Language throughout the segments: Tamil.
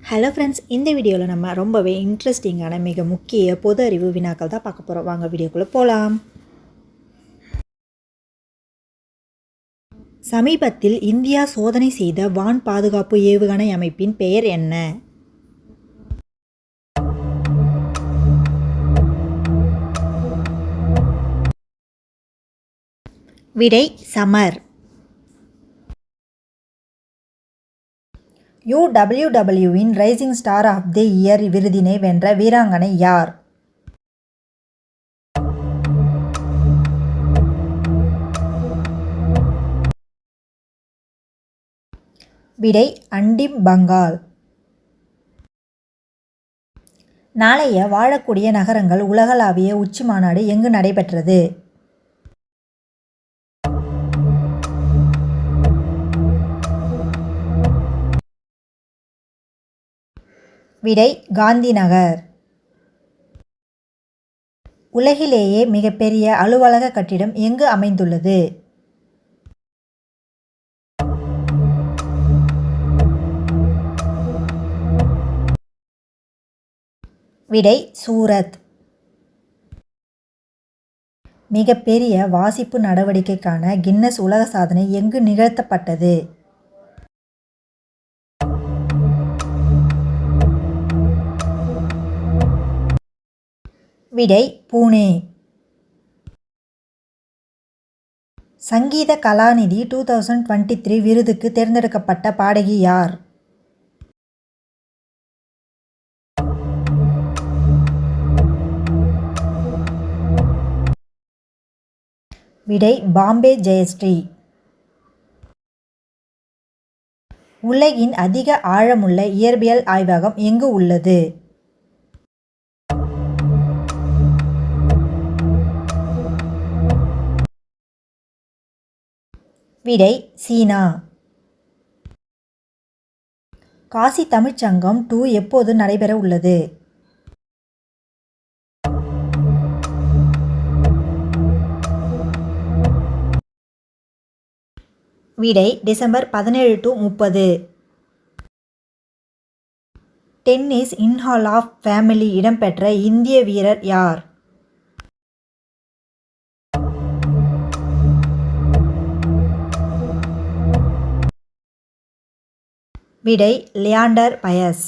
ஹலோ ஃப்ரெண்ட்ஸ், இந்த வீடியோவில் நம்ம ரொம்பவே இன்ட்ரெஸ்டிங்கான மிக முக்கிய பொது அறிவு வினாக்கள் தான் பார்க்க போகிறோம். வாங்க வீடியோக்குள்ளே போகலாம். சமீபத்தில் இந்தியா சோதனை செய்த வான் பாதுகாப்பு ஏவுகணை அமைப்பின் பெயர் என்ன? விடை சமர். UWWவின் rising star of the year விருதினை வென்ற வீராங்கனை யார்? விடை அண்டிம் பங்கால். நாளைய வாழக்கூடிய நகரங்கள் உலகளாவிய உச்சி மாநாடு எங்கு நடைபெற்றது? விடை காந்தி நகர். உலகிலேயே மிகப்பெரிய அலுவலக கட்டிடம் எங்கு அமைந்துள்ளது? விடை சூரத். மிகப்பெரிய வாசிப்பு நடவடிக்கைக்கான கின்னஸ் உலக சாதனை எங்கு நிகழ்த்தப்பட்டது? விடை பூனே. சங்கீத கலாநிதி 2023 விருதுக்கு தேர்ந்தெடுக்கப்பட்ட பாடகி யார்? விடை பாம்பே ஜெயஸ்ரீ. உலகின் அதிக ஆழமுள்ள இயற்பியல் ஆய்வகம் எங்கு உள்ளது? விடை சீனா. காசி தமிழ்ச்சங்கம் 2 எப்போது நடைபெற உள்ளது? விடை டிசம்பர் 17 to 30. டென்னிஸ் இன்ஹால் ஆஃப் ஃபேமிலி இடம்பெற்ற இந்திய வீரர் யார்? விடை லியாண்டர் பயஸ்.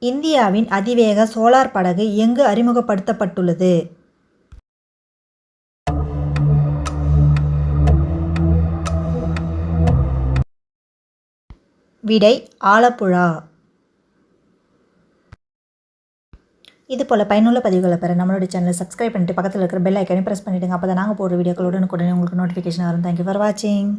இந்தியாவின் அதிவேக சோலார் படகு எங்கு அறிமுகப்படுத்தப்பட்டுள்ளது? விடை ஆலப்புழா. இது போல் பயனுள்ள பதிவுகளை பெற நம்மளுடைய சேனலை சப்ஸ்கிரைப் பண்ணிட்டு பக்கத்தில் இருக்கிற பெல் ஐக்கானை ப்ரெஸ் பண்ணிவிடுங்க. அப்போ தான் நாங்கள் போடுற வீடியோக்கள் உடனுக்குடனே உங்களுக்கு நோட்டிஃபிகேஷன் வரும். தேங்க்யூ ஃபார் வாட்சிங்.